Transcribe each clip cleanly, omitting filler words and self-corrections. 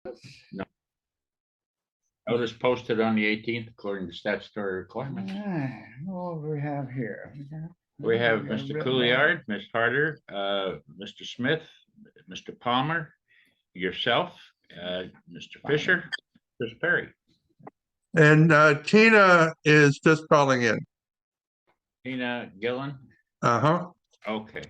No. Notice posted on the 18th according to statutory requirements. What do we have here? We have got Mr. written Couillard, Ms. Harder, Mr. Smith, Mr. Palmer, yourself, Mr. Fisher, Chris Perry. And Tina is just calling in. Tina Gillen. Uh-huh. Okay.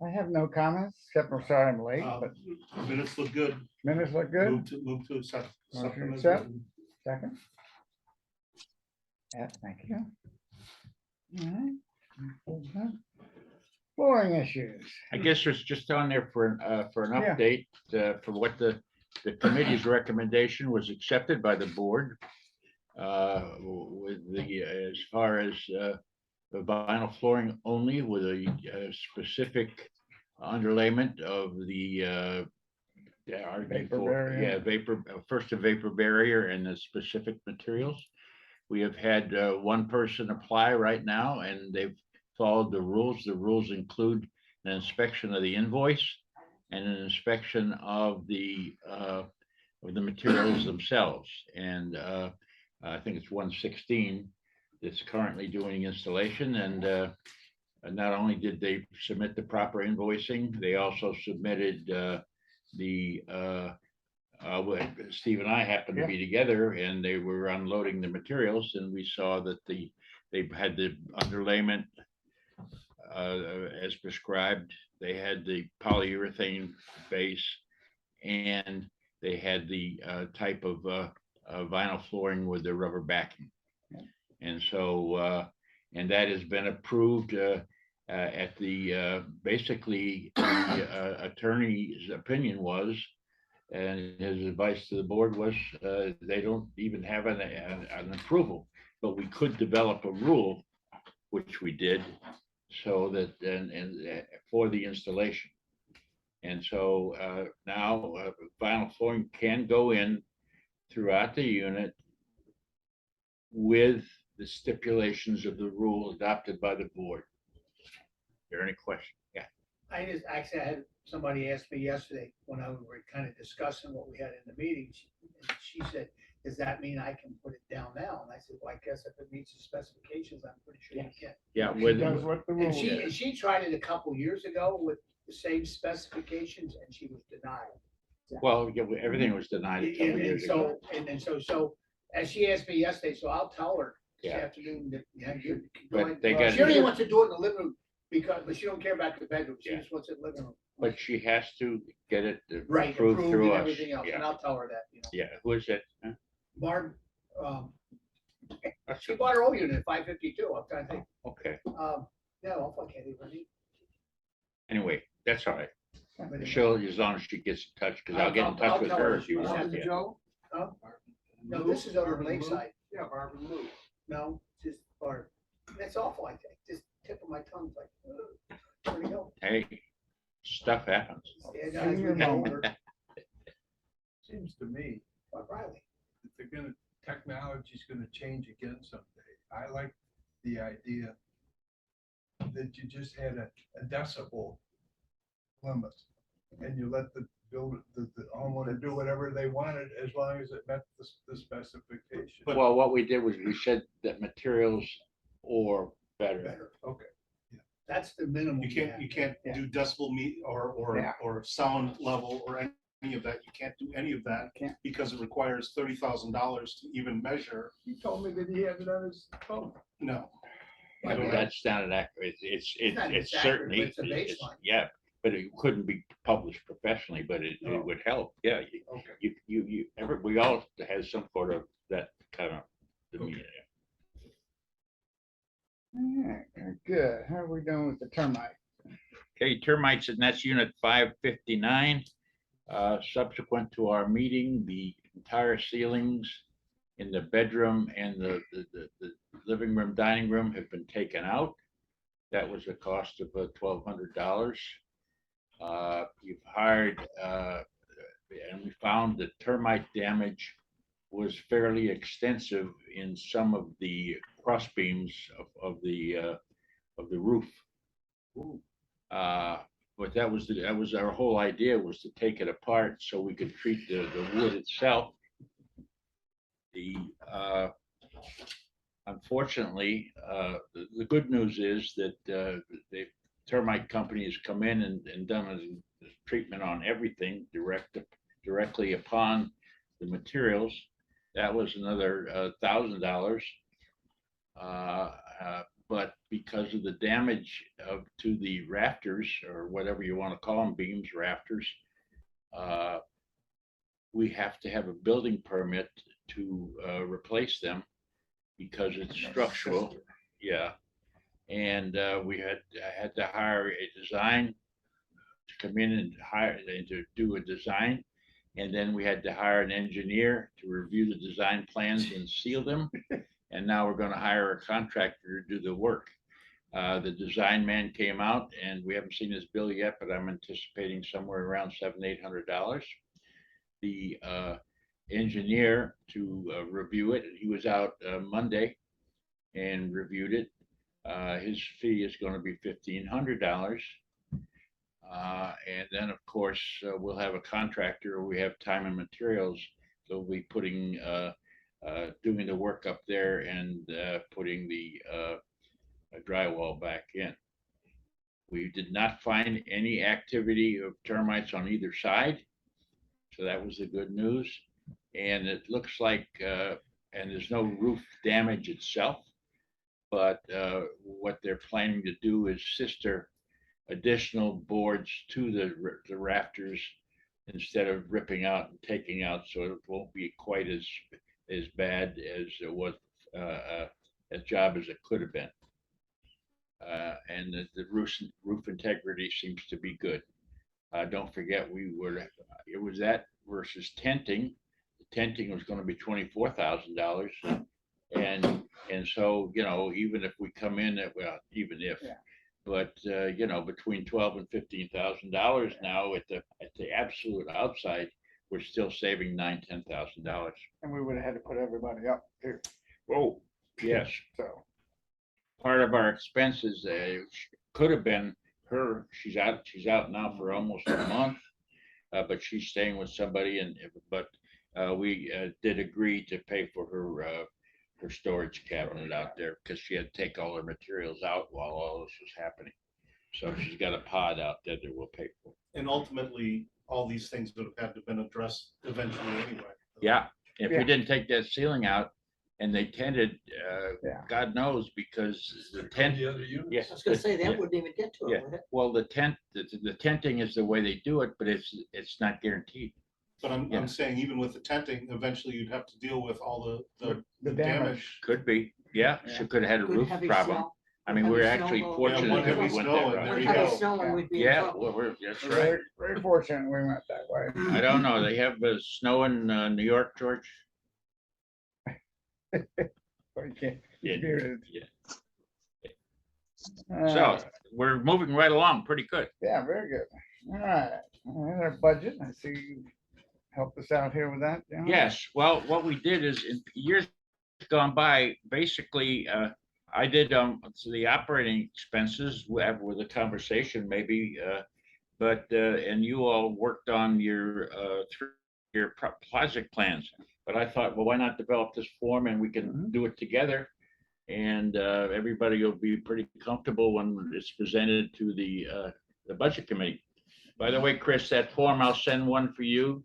I have no comments, except I'm sorry I'm late, but Minutes look good. minutes look good. Move to accept. Motion to accept. Second. Yeah, thank you. All right. Flooring issues. I guess it's just on there for an Yeah. update for what the committee's recommendation was accepted by the board with the as far as the vinyl flooring only with a specific underlayment of the Vapor barrier. vapor first a vapor barrier and the specific materials. We have had one person apply right now, and they've followed the rules. The rules include an inspection of the invoice and an inspection of the materials themselves. And I think it's 116 that's currently doing installation. And not only did they submit the proper invoicing, they also submitted Steve and I happened to be together, and they were unloading the materials, and we saw that they had the underlayment as prescribed. They had the polyurethane base, and they had the type of vinyl flooring with the rubber backing. And so, and that has been approved at the basically the attorney's opinion was, and his advice to the board was, they don't even have an approval, but we could develop a rule, which we did, so that and for the installation. And so now vinyl flooring can go in throughout the unit with the stipulations of the rule adopted by the board. Are there any questions? Yeah. I had somebody ask me yesterday when we were kind of discussing what we had in the meeting. She said, does that mean I can put it down now? And I said, well, I guess if it meets the specifications, I'm pretty sure you can. Yeah. She does what the rule And is. she tried it a couple years ago with the same specifications, and she was denied. Well, yeah, everything was denied a couple years ago. So as she asked me yesterday, so I'll tell her this Yeah. afternoon that you But they got. she only wants to do it in the living room but she don't care about the bedroom. She just wants it in the living room. But she has to get it Right, approved approved through and us. everything else, and Yeah, I'll tell her that, yeah. Who is it? Huh? Barb, she bought her own unit at 552. I'm trying to think. Okay. No, I'll fuck Eddie, buddy. Anyway, that's all right. But She'll, as long as she gets in touch, because I'll get in touch with tell her her if you she's want. happy. Yeah. Joe? No, this is over Lakeside. Yeah, Barbara Lou. No, just Barb. That's awful. I think just tip of my tongue's like, ugh, where'd it go? Hey, stuff happens. Yeah, no, Senior it's moment. older. Seems to me Bob Riley. that technology's gonna change again someday. I like the idea that you just had a decibel limit and you let the homeowner do whatever they wanted as long as it met the specification. Well, what we did was we said that materials or better. Better. Okay. That's the minimum. You can't Yeah. do decibel meet Yeah. or sound level or any of that. You can't do any of that Can't. because it requires $30,000 to even measure. He told me that he had it on his phone. No. I mean, that's not an accurate, not it's accurate, certainly, but it's a baseline. yeah, but it couldn't be published professionally, but it No. would help. Yeah. Okay. We all have some sort of that kind of demeanor. All right, good. How are we doing with the termite? Okay, termites, and that's unit 559. Subsequent to our meeting, the entire ceilings in the bedroom and the living room, dining room have been taken out. That was a cost of $1,200. You've hired, and we found that termite damage was fairly extensive in some of the cross beams of the roof. But that was our whole idea, was to take it apart so we could treat the wood itself. Unfortunately, the good news is that the termite company has come in and done a treatment on everything directly upon the materials. That was another $1,000. But because of the damage to the rafters, or whatever you want to call them, beams, rafters, we have to have a building permit to replace them because it's structural. Yeah. And I had to hire a design to come in and to do a design. And then we had to hire an engineer to review the design plans and seal them. And now we're going to hire a contractor to do the work. The design man came out, and we haven't seen his bill yet, but I'm anticipating somewhere around $700-800. The engineer to review it, he was out Monday and reviewed it. His fee is going to be $1,500. And then, of course, we'll have a contractor. We have time and materials. They'll be putting doing the work up there and putting the drywall back in. We did not find any activity of termites on either side, so that was the good news. And it looks like, and there's no roof damage itself, but what they're planning to do is sister additional boards to the rafters instead of ripping out and taking out, so it won't be quite as bad as it was, a job as it could have been. And the roof integrity seems to be good. Don't forget, it was that versus tenting. The tenting was going to be $24,000. And so, even if we come in at, well, even if, Yeah. but, between $12,000 and $15,000 now at the absolute outside, we're still saving $9,000-10,000. And we would have had to put everybody up too, Oh, yes. so. Part of our expenses could have been her. She's out now for almost a month, but she's staying with somebody. But we did agree to pay for her storage cabinet out there because she had to take all her materials out while all this was happening. So she's got a pod out there that we'll pay for. And ultimately, all these things would have had to been addressed eventually anyway. Yeah, if Yeah. we didn't take that ceiling out and they tented, Yeah. God knows, because the tent. The other units. Yes. I was gonna say, Yeah. that wouldn't even get to Yeah. it, would it? Well, the tenting is the way they do it, but it's not guaranteed. But Yeah. I'm saying even with the tenting, eventually you'd have to deal with all the The damage. Could be, yeah, Yeah. she could have had a Good roof heavy problem. snow. I mean, Heavy we're snow actually will- Yeah, fortunate one that we heavy went snow that and route. there With you heavy go. snow and we'd be in Yeah, trouble. well, that's right. Very, very fortunate we went that way. I don't know, they have snow in New York, George? But you can't Yeah. dispute it. Yeah. Uh, So we're moving right along pretty good. Yeah, very good. All right, our budget, I see you helped us out here with that. John. Yes, well, what we did is in years gone by, basically, I did so the operating expenses with a conversation maybe, but and you all worked on your project plans. But I thought, well, why not develop this form and we can do it together, and everybody will be pretty comfortable when it's presented to the budget committee. By the way, Chris, that form, I'll send one for you.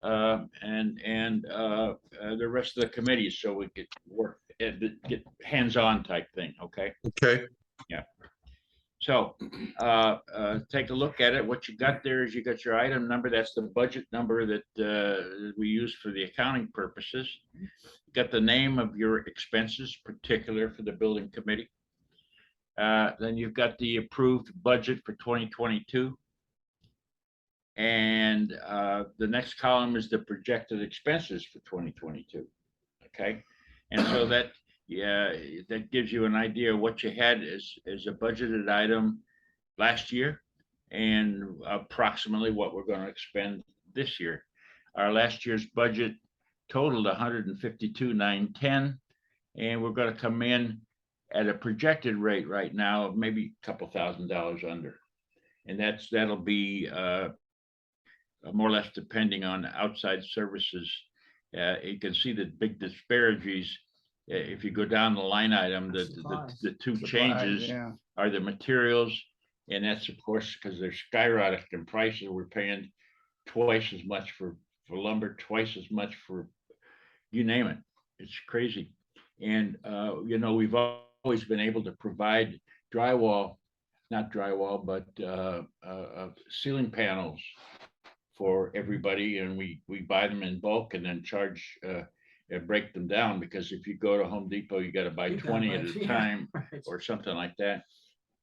And the rest of the committees, so we could work and get hands-on type thing, okay? Okay, So, take a look at it. What you got there is you got your item number. That's the budget number that we use for the accounting purposes. You got the name of your expenses, particular for the building committee. Then you've got the approved budget for 2022. And the next column is the projected expenses for 2022. Okay, and so that gives you an idea of what you had as a budgeted item last year, and approximately what we're going to expend this year. Our last year's budget totaled $152,910, and we're going to come in at a projected rate right now of maybe a couple $1,000s under. And that'll be more or less depending on outside services. You can see the big disparities. If you go down the line item, the two Supplies, changes yeah. are the materials. And that's of course, because they're skyrocketing in prices. We're paying twice as much for lumber, twice as much for, you name it. It's crazy. And, we've always been able to provide drywall, not drywall, but ceiling panels for everybody. And we buy them in bulk and then charge, break them down, because if you go to Home Depot, you got to buy 20 at a time or something like that.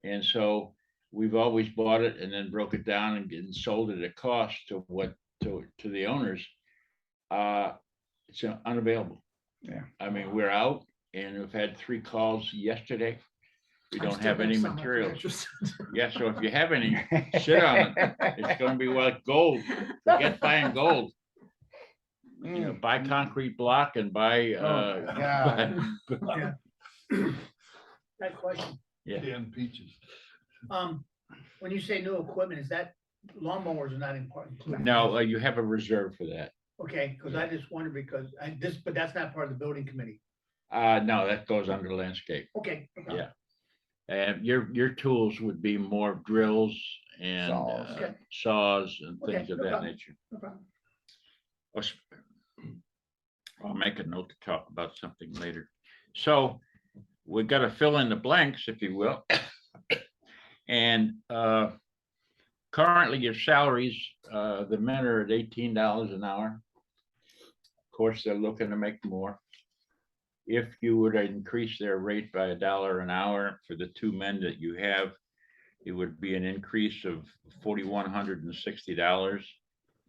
And so we've always bought it and then broke it down and sold it at cost to the owners. It's unavailable. Yeah. I mean, we're out and we've had 3 calls yesterday. We don't have any materials. Yeah, so if you have any, sit on it. It's gonna be like gold. Forget buying gold. Buy concrete block and buy, Oh, my God. That question, yeah. Dan Peaches. when you say new equipment, is that lawnmowers are not important? No, you have a reserve for that. Okay, because I just wondered because but that's not part of the building committee. No, that goes under landscape. Okay. Yeah. And your tools would be more drills and Saws. Okay. saws and Okay, things of no that problem. nature. No problem. I'll make a note to talk about something later. So we got to fill in the blanks, if you will. And currently your salaries, the men are at $18 an hour. Of course, they're looking to make more. If you were to increase their rate by $1 an hour for the 2 men that you have, it would be an increase of $4,160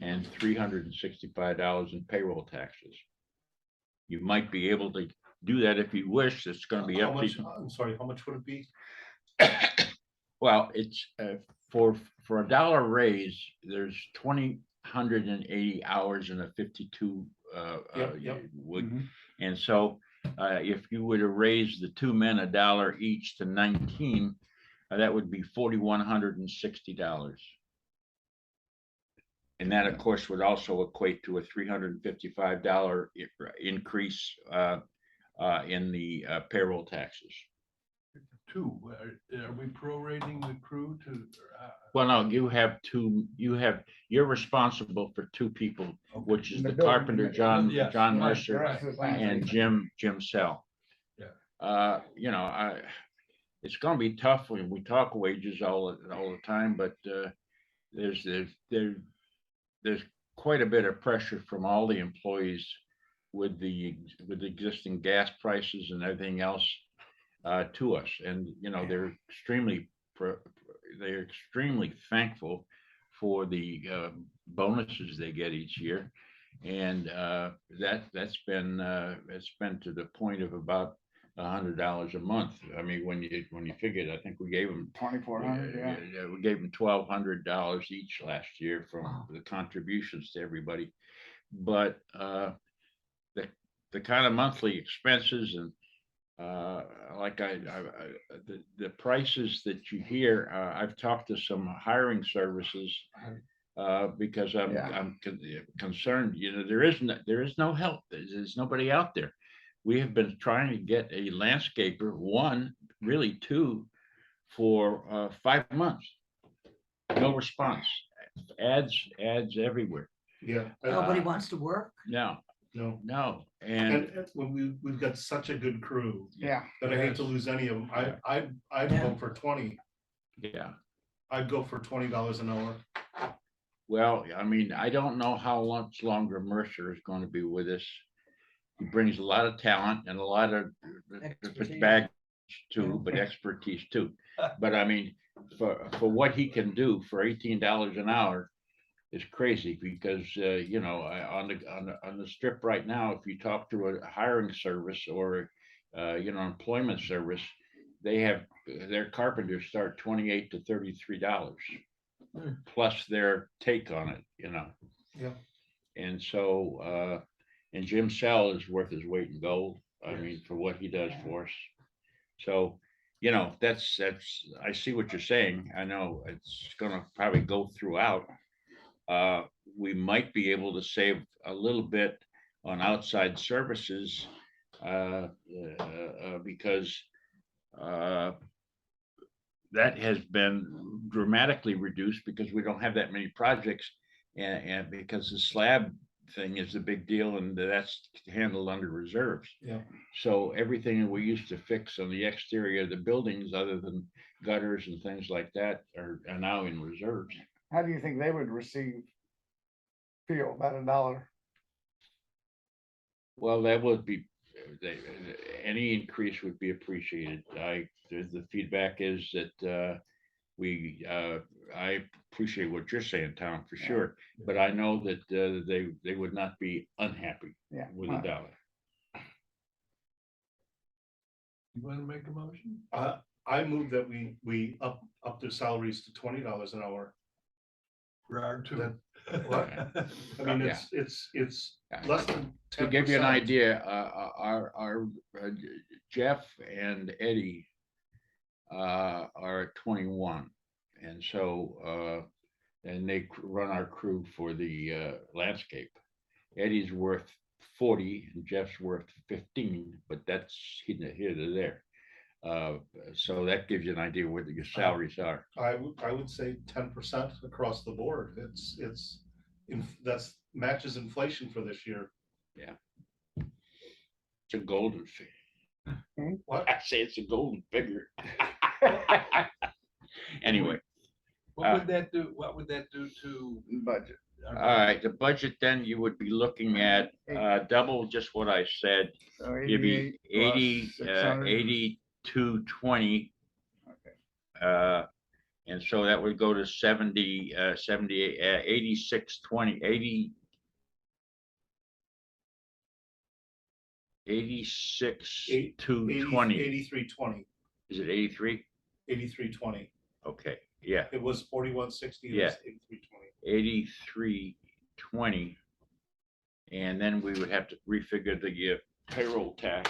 and $365 in payroll taxes. You might be able to do that if you wish. It's going to be How up to much, I'm sorry, how much would it be? Well, it's for a dollar raise, there's 2,180 hours in a 52 Yep. would. Mhm. And so if you were to raise the 2 men $1 each to 19, that would be $4,160. And that, of course, would also equate to a $355 increase in the payroll taxes. 2, are we prorating the crew to? Well, no, you're responsible for 2 people, which is In the the building, carpenter, yes, John right, Mercer, Rest of the and landscape. Jim Sell. Yeah. It's gonna be tough when we talk wages all the time, but there's quite a bit of pressure from all the employees with the existing gas prices and everything else to us. And, they're extremely thankful for the bonuses they get each year. And that's been to the point of about $100 a month. I mean, when you figure it, I think we gave them 2,400, yeah. we gave them $1,200 each last year from the contributions to everybody. But the kind of monthly expenses and like the prices that you hear, I've talked to some hiring services because I'm concerned. There is no help. There's nobody out there. We have been trying to get a landscaper, 1, really 2, for 5 months. No response. Ads everywhere. Yeah. Nobody wants to work. No. No. And And when we've got such a good crew Yeah. that I hate to lose any of them. I'd Yeah. go for 20. yeah. I'd go for $20 an hour. Well, I mean, I don't know how much longer Mercer is going to be with us. He brings a lot of talent and a lot of Expertise. baggage too, but expertise too. But I mean, for what he can do for $18 an hour is crazy because, on the strip right now, if you talk to a hiring service or, employment service, they have their carpenters start $28 to $33 plus their take on it, Yeah. And so, and Jim Sell is worth his weight in gold. I Yes. mean, for what he does for us. So you know, that's, I see what you're saying. I know it's gonna probably go throughout. Uh, we might be able to save a little bit on outside services, because, uh, that has been dramatically reduced because we don't have that many projects. And because the slab thing is a big deal and that's handled under reserves. Yeah. So everything that we used to fix on the exterior of the buildings, other than gutters and things like that, are now in reserves. How do you think they would feel about $1? Well, that would be, any increase would be appreciated. The feedback is that, I appreciate what you're saying, Tom, for sure. But I know that, they would not be unhappy Yeah. with $1. You wanna make a motion? I move that we up their salaries to $20 an hour. For our two. What? I mean, Yeah. it's Yeah. less than To 10%. give you an idea, our Jeff and Eddie, are at 21. And so, and they run our crew for the, landscape. Eddie's worth 40 and Jeff's worth 15, but that's here to there. So that gives you an idea what your salaries are. I would say 10% across the board. That's matches inflation for this year. It's a golden figure. What? I say it's a golden figure. Anyway, What would that do? What would that do to? Budget. our all right, the budget then you would be looking at, double just what I said. So It'd be 88 plus 600. 8220. Okay. And so that would go to 70, 78, 8620, 80. 86 to 20. 8320. Is it 83? 8320. Okay, yeah, It was 4160. Yeah. 8320. 8320. And then we would have to refigure the, payroll tax.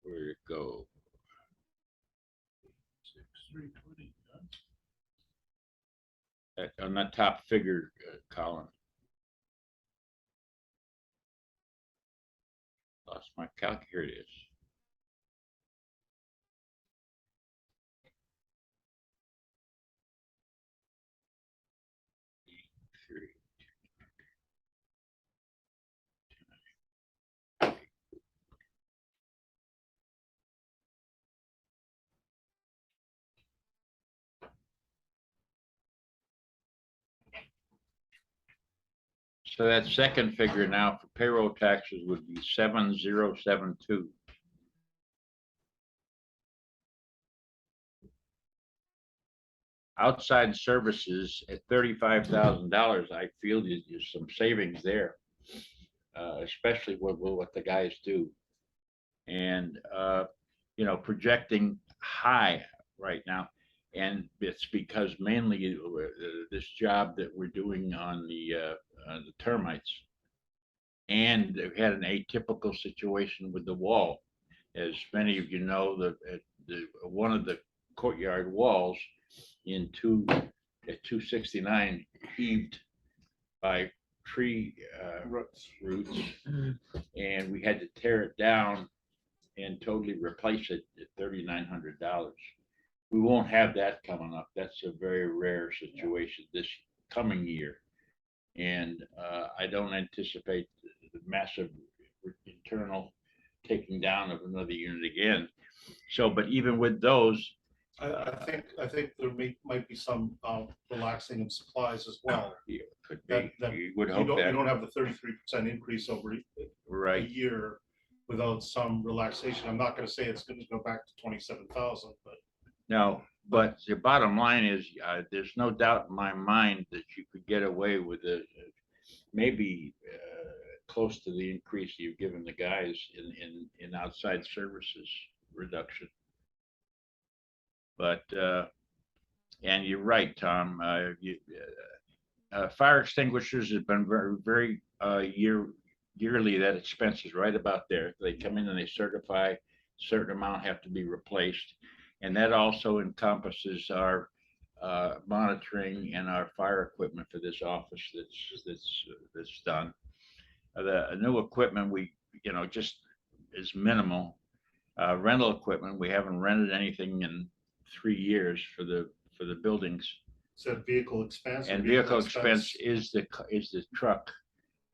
Where'd it go? 320. On that top figure, column. Lost my calc, here it is. Three. So that second figure now for payroll taxes would be 7072. Outside services at $35,000, I feel there's some savings there, especially with what the guys do. And, you know, projecting high right now. And it's because mainly this job that we're doing on the termites. And we had an atypical situation with the wall. As many of you know, one of the courtyard walls at 269 heaved by tree roots, and we had to tear it down and totally replace it at $3,900. We won't have that coming up. That's a very rare situation this coming year. And I don't anticipate the massive internal taking down of another unit again. So, but even with those, I think there might be some relaxing of supplies as well. could be, That you would You hope don't that, have the 33% increase over a right? year without some relaxation. I'm not gonna say it's gonna go back to 27,000, but No, but the bottom line is, there's no doubt in my mind that you could get away with maybe close to the increase you've given the guys in outside services reduction. But, and you're right, Tom, fire extinguishers has been very, yearly, that expense is right about there. They come in and they certify certain amount have to be replaced. And that also encompasses our, monitoring and our fire equipment for this office that's done. The new equipment, just is minimal. Rental equipment, we haven't rented anything in 3 years for the buildings. So vehicle expense. or And vehicle expense is the truck,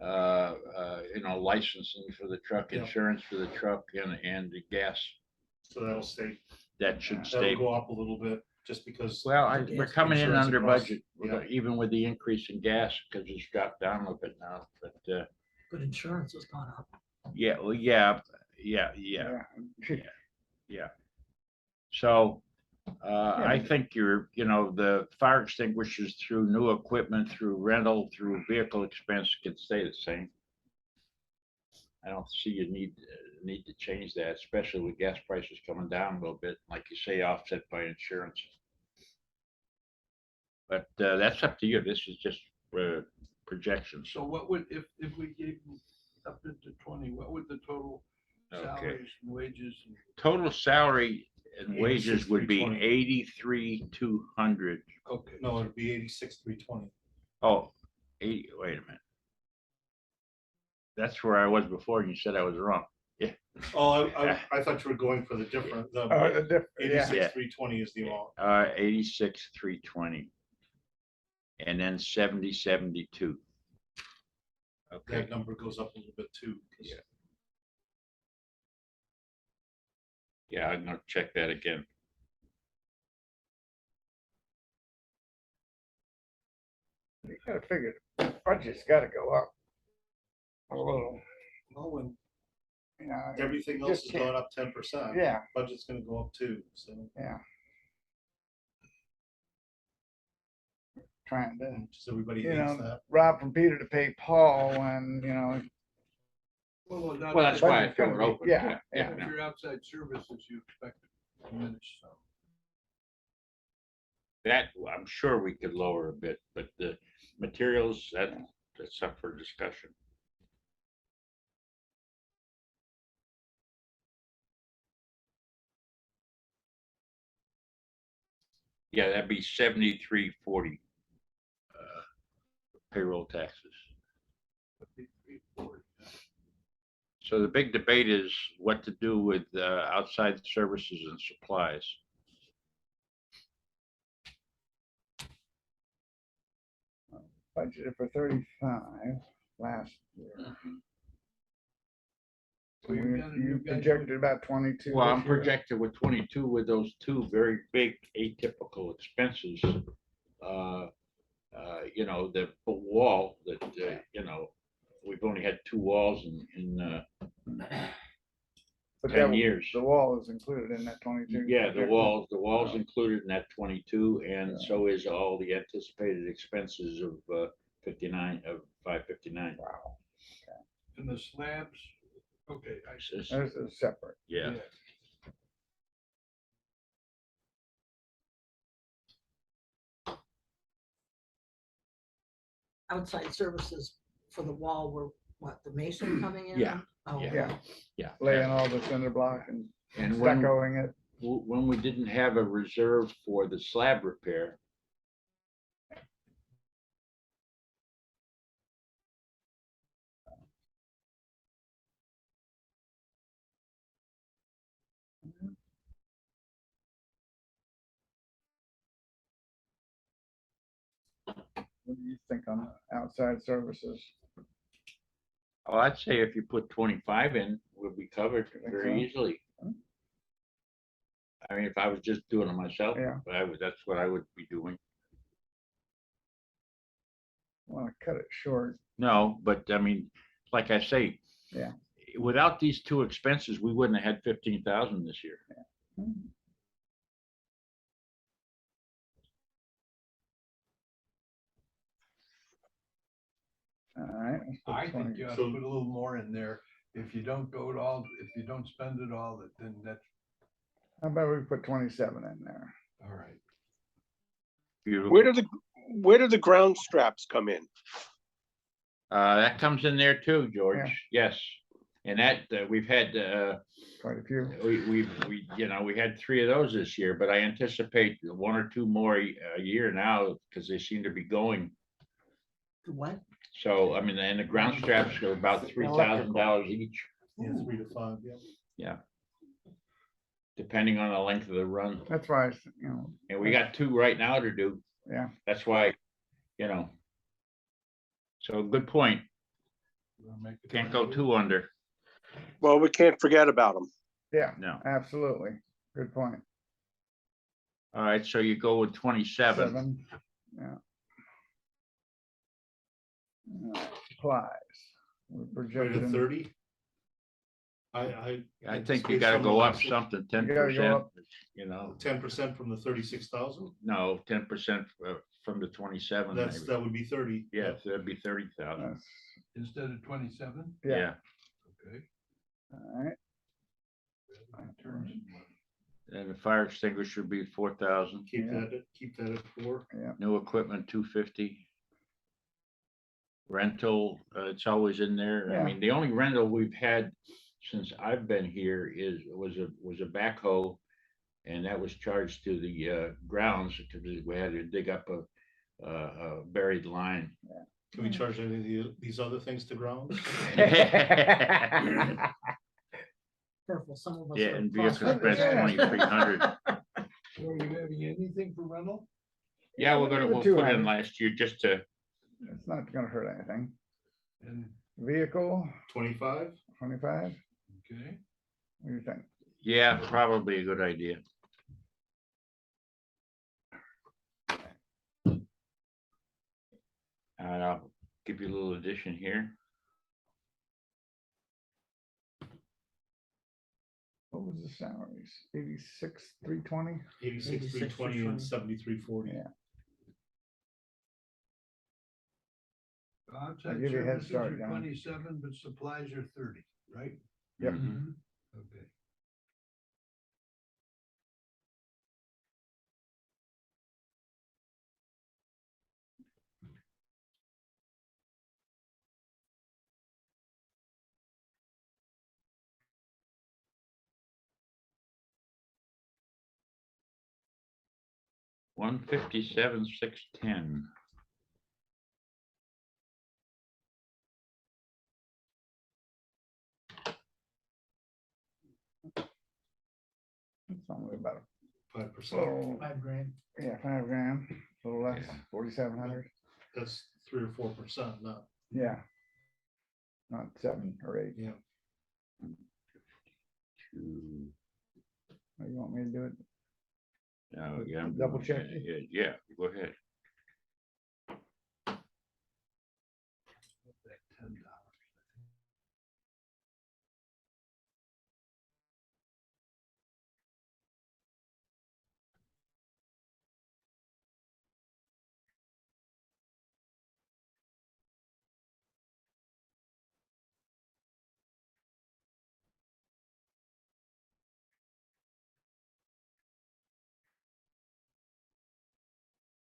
licensing for the truck, Yeah. insurance for the truck, and the gas. So that'll stay, That should that'll stay. go up a little bit just because. Well, we're coming in Insurance under across- budget, yeah. even with the increase in gas, because it's dropped down a little bit now, but, But insurance has gone up. yeah, well, yeah. So, I think the fire extinguishers through new equipment, through rental, through vehicle expense can stay the same. I don't see a need to change that, especially with gas prices coming down a little bit, like you say, offset by insurance. But, that's up to you. This is just, projections. So what would, if we gave them up into 20, what would the total Okay. salaries and wages? And Total salary and wages would be 86,320. 83,200. Okay. No, it'd be 86,320. Oh, 80, wait a minute. That's where I was before, and you said I was wrong. Yeah. Oh, I thought you were going for the different, Yeah, 86,320 is the amount. 86,320. And then 70,72. Okay, That number goes up a little bit too. 'cause yeah, I'm gonna check that again. You gotta figure, the budget's gotta go up a little, Oh, and Everything else Just has can't- gone up 10%. yeah, Budget's gonna go up too, so. yeah. Trying to, Just everybody you hates know, that. rob from Peter to pay Paul when, well, not Well, that's why I budget's threw gonna it be- open. yeah, if your outside services, you expect to diminish some. That, I'm sure we could lower a bit, but the materials, that's up for discussion. Yeah, that'd be 7340. Payroll taxes. So the big debate is what to do with outside services and supplies. budgeted for 35 last year. So you got a new You guy projected about 22. Well, I'm this year. projected with 22 with those two very big atypical expenses. The wall that, we've only had 2 walls in But 10 that- years. The wall is included in that 22. Yeah, the wall's included in that 22, and Yeah. so is all the anticipated expenses of 559. Wow, And the slabs, okay, I see. It's just- this is separate. Yeah, Outside services for the wall were what, the mason coming in? Yeah, Oh, yeah. Yeah, laying all the cinder block and And when, stuccoing it. when we didn't have a reserve for the slab repair, What do you think on outside services? oh, I'd say if you put 25 in, we'll be covered You think very so? easily. Hmm. I mean, if I was just doing it myself, Yeah. that's what I would be doing. Want to cut it short. No, but I mean, like I say. Yeah. Without these two expenses, we wouldn't have had 15,000 this year. Hmm. All right. let's put I think 20. you ought to So- put a little more in there. If you don't go it all, if you don't spend it all, then that's How about we put 27 in there? all right. Beautiful. Where do the Where do the ground straps come in? That comes in there too, George. Yes. And that, we've had, Quite a few. we had 3 of those this year, but I anticipate 1 or 2 more a year now because they seem to be going. The what? So, I mean, and the ground straps are about $3,000 each. Yeah, 3 to 5, yeah. Yeah. Depending on the length of the run. That's why, And we got 2 right now to do. yeah. That's why, so good point. Can't go 2 under. Well, we can't forget about them. Yeah, No. absolutely. Good point. All right, so you go with 27. 7, yeah. All right, supplies. We're Right projecting. at 30. I I think you gotta go up something, 10%, 10% from the 36,000. no, 10% from the 27. maybe. That would be 30. Yeah, so that'd be 30,000. That's- Instead of 27? Yeah. Okay. All right. And the fire extinguisher would be 4,000. Keep that at 4. New equipment, 250. Rental, it's always in there. I Yeah. mean, the only rental we've had since I've been here was a backhoe. And that was charged to the grounds because we had to dig up a buried line. Can we charge any of these other things to grounds? Careful, some of us. Yeah, are and vehicle crosswalk. expense Yeah. 2,300. So are you having anything for rental? Yeah, we'll Leave it put in 200. last year just to, It's not gonna hurt anything. And, Vehicle, 25. 25. okay, What do you think? yeah, probably a good idea. And I'll give you a little addition here. What was the salaries? 86, 320? 86, 320 and 7340. Yeah. outside give you a head services start, are John. 27, but supplies are 30, right? Yep. Mhm. Okay. $157,610. It's only about 5%. Oh, $5,000. yeah, 5 grand, a little less, Yeah. 4,700. That's 3 or 4%, not. Yeah. Not 7 or 8. Yeah. Two. Oh, you want me to do it? No, yeah. I'm Double doing check that. Yeah, go ahead. That $10.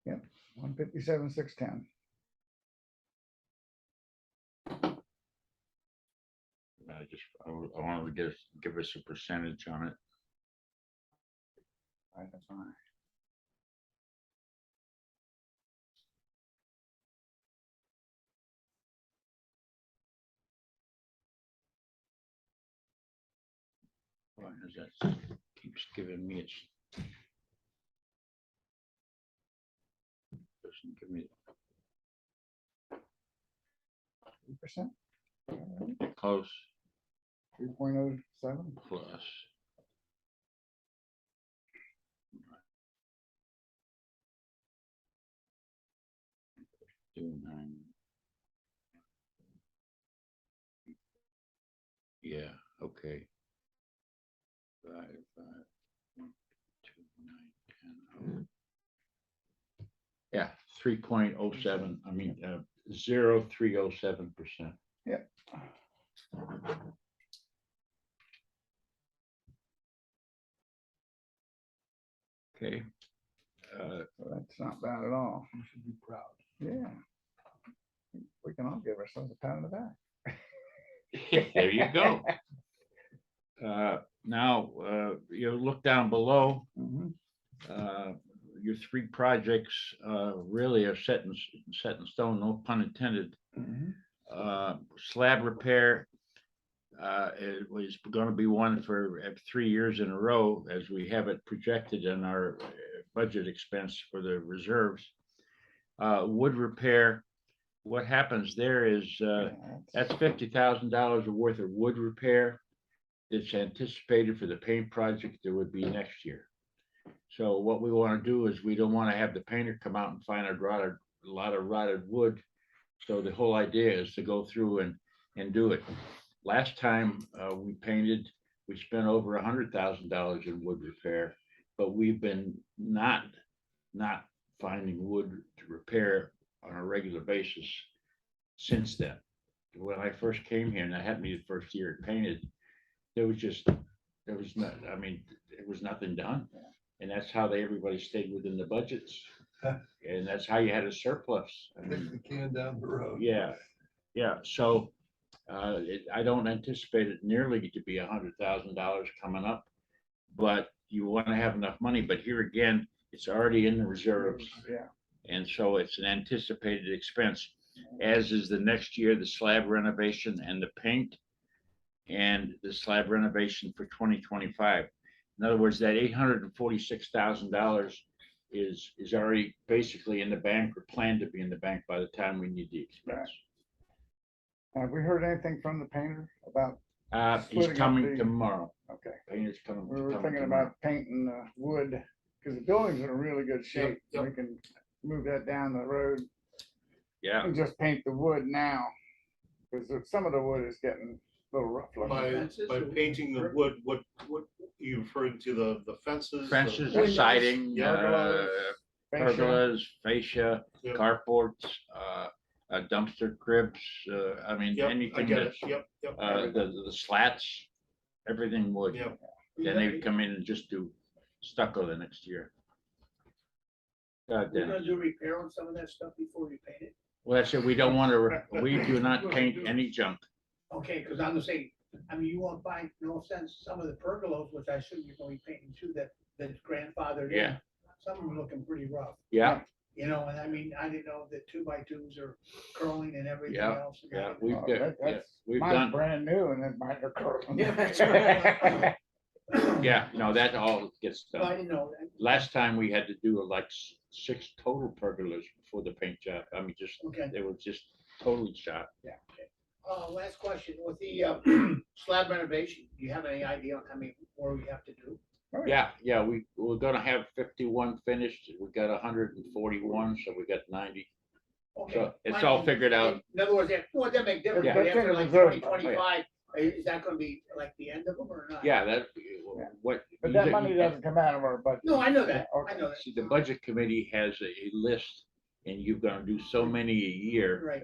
Yep, 157,610. I wanted to give us a percentage on it. That's fine. Why does that keeps giving me its. Doesn't give me 3%, close 3.07. plus. Do 9. Yeah, okay. 5, 5, 1, 2, 9, 10. Yeah, 3.07, I mean, 0.307%. Yep. Okay. So that's not bad at all. You should be proud. Yeah. We can all give ourselves a pat on the back. There you go. Now, you look down below, Mhm. your three projects really are set in stone, no pun intended. Mhm. Slab repair, it was going to be one for 3 years in a row, as we have it projected in our budget expense for the reserves. Wood repair, what happens there is Yeah, that's $50,000 worth of wood repair that's anticipated for the paint project that would be next year. So what we want to do is we don't want to have the painter come out and find a lot of rotted wood. So the whole idea is to go through and do it. Last time we painted, we spent over $100,000 in wood repair, but we've been not finding wood to repair on a regular basis since then. When I first came here, and that happened to be the first year it painted, there was not, I mean, there was nothing done. And that's how everybody stayed within the budgets. And that's how you had a surplus. I mean, Kick the can down the road. yeah, yeah, so I don't anticipate it nearly to be $100,000 coming up. But you want to have enough money, but here again, it's already in the reserves. Yeah. And so it's an anticipated expense, as is the next year, the slab renovation and the paint and the slab renovation for 2025. In other words, that $846,000 is already basically in the bank, or planned to be in the bank by the time we need the expense. Have we heard anything from the painter about, He's Splitting up coming the- tomorrow. okay, Painter's coming. we were coming thinking tomorrow. about painting the wood, because the building's in a really good shape. yep. We can move that down the road Yeah, and just paint the wood now. Because some of the wood is getting a little rough looking. By painting the wood, what you referring to the fences? the- fences, Windows, siding, pergolas, fascia. pergolas, fascia, Yep. carports, dumpster cribs, I mean, Yep, I anything get it, that's, yep, yep. the slats, everything wood. Yep. Then they would come in and just do stucco the next year. God We're damn. gonna do repair on some of that stuff before we paint it. Well, that's it. We don't want to, we do not paint any junk. Okay, because I'm gonna say, I mean, you won't find, no offense, some of the pergolas, which I assume you're gonna be painting too, that's grandfathered in. Yeah. Some of them looking pretty rough, Yeah, you know, and I mean, I didn't know that 2x2s are curling and everything Yeah, else. and yeah, everything. we've Oh, got, that- yeah, that's- we've Mine's done, brand new and then mine are curling. Yeah, that's right. yeah, no, that all gets Well, I done. didn't know that. Last time we had to do like 6 total pergolas before the paint job. I mean, just, Okay, they were just totally shot. last question, with the slab renovation, do you have any idea on how many more we have to do? Yeah, we're gonna have 51 finished. We got 141, so we got 90. Okay, So it's fine. all figured out. In other words, well, that make difference, Yeah. but That's in after the like reserve. 2025, is that gonna be like the end of them or not? Yeah, that, what. But that money doesn't come out of our budget. No, I know that, I Okay. know that. See, the budget committee has a list, and you're gonna do so many a year Right,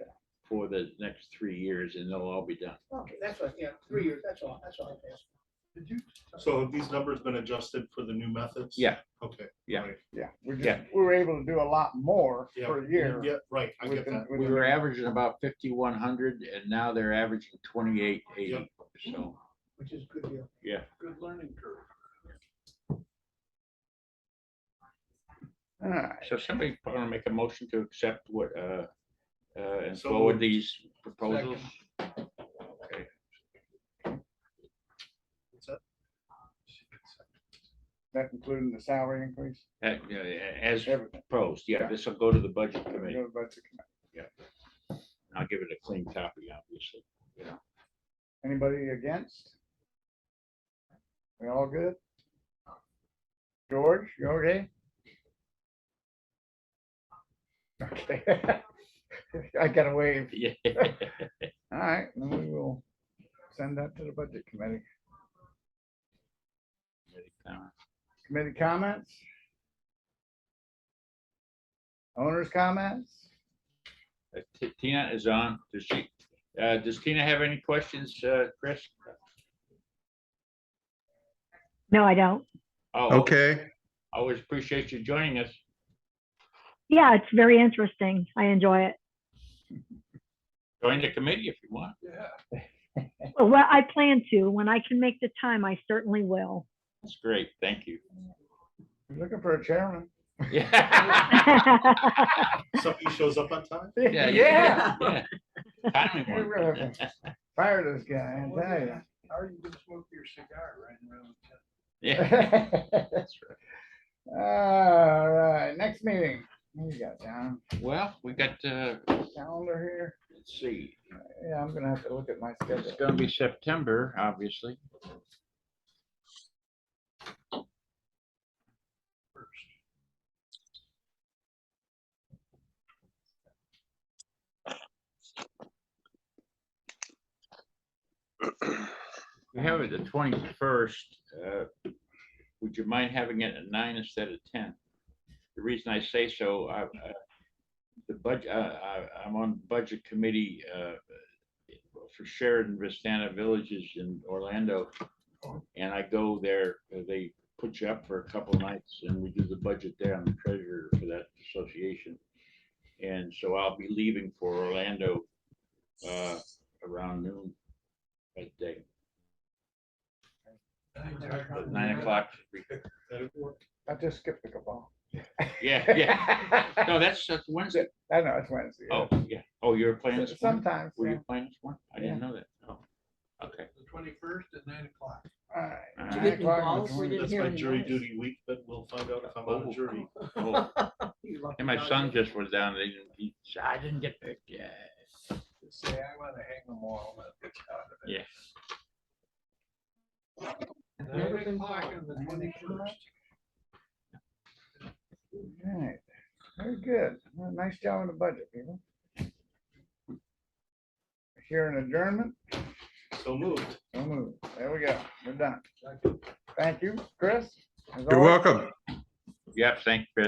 for the next 3 years, and they'll all be done. okay, that's what, yeah, 3 years, that's all I asked. Did you? So have these numbers been adjusted for the new methods? Yeah. Okay. Yeah. right. Yeah, Yeah. we were able to do a lot more Yeah. per year. Yeah, right, I with get the- that. with We the- were averaging about 5,100, and now they're averaging 2,880. So, Which is good deal. yeah. Good learning curve. All right. So somebody want to make a motion to accept what, and So forward moved. these proposals? Okay. What's that? That including the salary increase, As everything. proposed, yeah, this will go to the budget committee. Go to budget committee. I'll give it a clean copy, obviously. Anybody against? We all good? George, you okay? Okay. I gotta wave. Yeah. All right, then we will send that to the budget committee. Committee comments? Owners' comments? Tina is on. Does Tina have any questions, Chris? No, I don't. Oh, Okay, always appreciate you joining us. Yeah, it's very interesting. I enjoy it. Join the committee if you want. Yeah. Well, I plan to. When I can make the time, I certainly will. That's great. Thank you. You're looking for a chairman. Yeah. So he shows up on time? Yeah. Yeah. Yeah. Timely We're one. gonna have to fire this guy, I tell you. How are you gonna smoke your cigar riding around town? Yeah. That's right. All right, next meeting. What you got, John? Well, we got, Calendar here? let's see, Yeah, I'm gonna have to look at my it's schedule. gonna be September, obviously. We have it the 21st. Would you mind having it at 9 instead of 10? The reason I say so, the budget, I'm on budget committee for Sheridan Vistana Villages in Orlando. And I go there, they put you up for a couple of nights and we do the budget there. I'm the treasurer for that association. And so I'll be leaving for Orlando around noon that day. 9 o'clock. I just skipped the cabal. Yeah. No, that's Wednesday. I know, it's Wednesday. yeah. Oh, yeah. Oh, you're playing this one? Sometimes, Were yeah. you playing this one? I didn't know that. Oh, okay. The 21st at 9 o'clock. All right. All Did you 9 get new o'clock on the balls? We 20th. didn't That's hear my any jury noise. duty week, but we'll find out if I'm on Oh. a jury. Oh, You lucky and my dog. son just was down. He said, I didn't get picked yet. Just say, I wanna hang them all. I'll get you out of it. Yeah. I've never 9 been o'clock called. on the 21st. All right, very good. Well, nice job on the budget, people. Here an adjournment, So moved. so moved. There we go, we're done. Thank you, Chris. as You're always. welcome. Yeah, thank you, Chris.